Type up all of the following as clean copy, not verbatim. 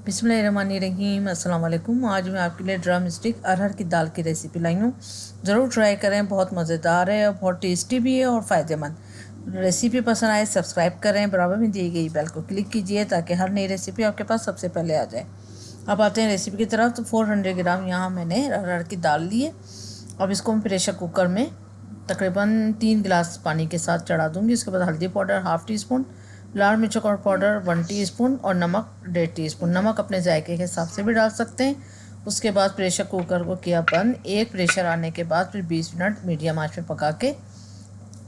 बिस्मिल्लाहिर्रहमानिर्रहीम। अस्सलाम वालेकुम। आज मैं आपके लिए ड्रम स्टिक अरहर की दाल की रेसिपी लाई हूँ। ज़रूर ट्राई करें, बहुत मज़ेदार है और बहुत टेस्टी भी है और फ़ायदेमंद। रेसिपी पसंद आए सब्सक्राइब करें, बराबर में दी गई बेल को क्लिक कीजिए ताकि हर नई रेसिपी आपके पास सबसे पहले आ जाए। अब आते हैं रेसिपी की तरफ। तो 400 ग्राम यहाँ मैंने अरहर की दाल ली है। अब इसको मैं प्रेशर कुकर में तकरीबन 3 गिलास पानी के साथ चढ़ा दूँगी। उसके बाद हल्दी पाउडर हाफ़ टी स्पून, लाल मिर्च पाउडर 1 टीस्पून और नमक 1.5 टीस्पून। नमक अपने जायके के हिसाब से भी डाल सकते हैं। उसके बाद प्रेशर कुकर को किया बंद। एक प्रेशर आने के बाद फिर 20 मिनट मीडियम आंच पे पका के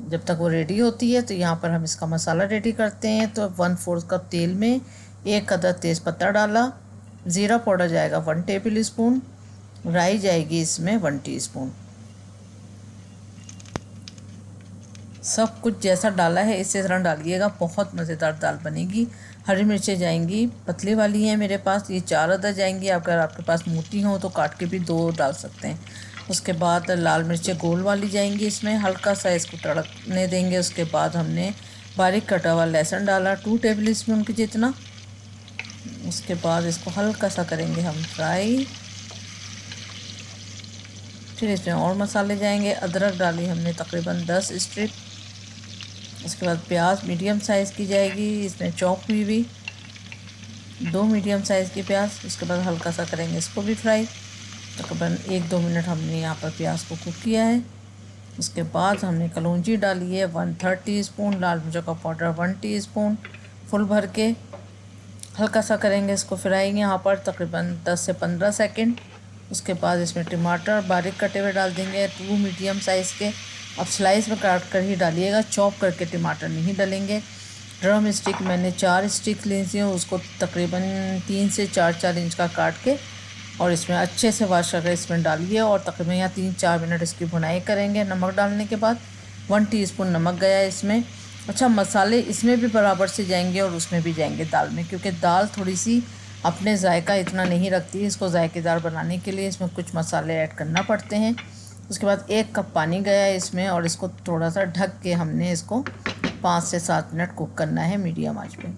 जब तक वो रेडी होती है तो यहाँ पर हम इसका मसाला रेडी करते हैं। तो 1/4 कप तेल में 1 अदद तेज़पत्ता डाला, ज़ीरा पाउडर जाएगा 1 टेबल स्पून, राई जाएगी इसमें 1 टीस्पून। सब कुछ जैसा डाला है इसी तरह डालिएगा, बहुत मज़ेदार दाल बनेगी। हरी मिर्चें जाएंगी, पतली वाली हैं मेरे पास, ये 4 अदद जाएंगी। अगर आपके पास मोटी हो तो काट के भी 2 डाल सकते हैं। उसके बाद लाल मिर्चें गोल वाली जाएंगी, इसमें हल्का सा इसको तड़कने देंगे। उसके बाद हमने बारीक कटा हुआ लहसुन डाला 2 टेबल स्पून के जितना। उसके बाद इसको हल्का सा करेंगे हम फ्राई। फिर इसमें और मसाले जाएंगे। अदरक डाली हमने तकरीबन 10 स्ट्रिप। उसके बाद प्याज मीडियम साइज़ की जाएगी, इसमें चॉप हुई हुई 2 मीडियम साइज़ की प्याज। उसके बाद हल्का सा करेंगे इसको भी फ्राई। तकरीबन 1-2 मिनट हमने यहाँ पर प्याज को कुक किया है। उसके बाद हमने कलौंजी डाली है 1/3 टीस्पून, लाल मिर्च पाउडर 1 टीस्पून फुल भर के। हल्का सा करेंगे इसको फ्राई यहाँ पर तकरीबन 10 से 15 सेकेंड। उसके बाद इसमें टमाटर बारीक कटे हुए डाल देंगे 2 मीडियम साइज़ के। अब स्लाइस में काट कर ही डालिएगा, चॉप करके टमाटर नहीं डालेंगे। ड्रम स्टिक मैंने 4 स्टिक ली थी, उसको तकरीबन 3 से 4 इंच का काट के और इसमें अच्छे से वॉश करके इसमें डालिए और तकरीबन यहाँ 3-4 मिनट इसकी भुनाई करेंगे। नमक डालने के बाद 1 टीस्पून नमक गया इसमें। अच्छा, मसाले इसमें भी बराबर से जाएंगे और उसमें भी जाएंगे दाल में, क्योंकि दाल थोड़ी सी अपने जायका इतना नहीं रखती है। इसको जायकेदार बनाने के लिए इसमें कुछ मसाले ऐड करना पड़ते हैं। उसके बाद 1 कप पानी गया है इसमें और इसको थोड़ा सा ढक के हमने इसको 5 से 7 मिनट कुक करना है मीडियम आंच पे।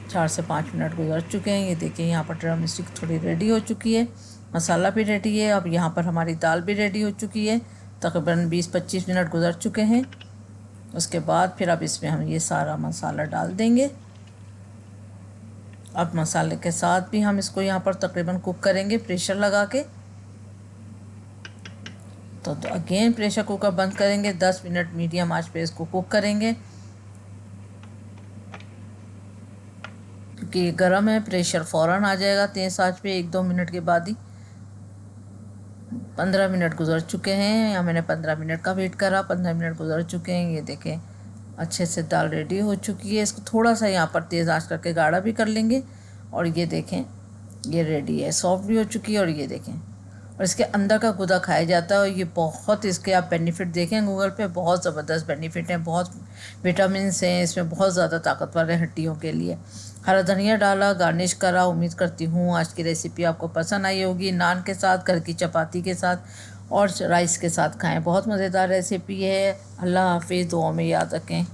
4 से 5 मिनट गुजर चुके हैं। ये देखिए यहाँ पर ड्रम स्टिक थोड़ी रेडी हो चुकी है, मसाला भी रेडी है। अब यहाँ पर हमारी दाल भी रेडी हो चुकी है। तकरीबन 20-25 मिनट गुजर चुके हैं। उसके बाद फिर अब इसमें हम ये सारा मसाला डाल देंगे। अब मसाले के साथ भी हम इसको यहाँ पर तकरीबन कुक करेंगे प्रेशर लगा के। तो अगेन प्रेशर कुकर बंद करेंगे, 10 मिनट मीडियम आंच पे इसको कुक करेंगे, क्योंकि ये गर्म है। प्रेशर फ़ौरन आ जाएगा तेज़ आंच पे 1-2 मिनट के बाद ही। 15 मिनट गुजर चुके हैं। यहाँ मैंने 15 मिनट का वेट करा, 15 मिनट गुजर चुके हैं। ये देखें अच्छे से दाल रेडी हो चुकी है। इसको थोड़ा सा यहाँ पर तेज़ आंच करके गाढ़ा भी कर लेंगे और ये देखें ये रेडी है, सॉफ्ट भी हो चुकी है। और ये देखें, और इसके अंदर का गुदा खाया जाता है और ये बहुत, इसके आप बेनिफिट देखें गूगल पे, बहुत ज़बरदस्त बेनिफिट हैं, बहुत विटामिन हैं इसमें, बहुत ज़्यादा ताकतवर है हड्डियों के लिए। हरा धनिया डाला, गार्निश करा। उम्मीद करती हूँ आज की रेसिपी आपको पसंद आई होगी। नान के साथ, घर की चपाती के साथ और राइस के साथ खाएं, बहुत मज़ेदार रेसिपी है। अल्लाह हाफिज़, दुआ में याद रखें।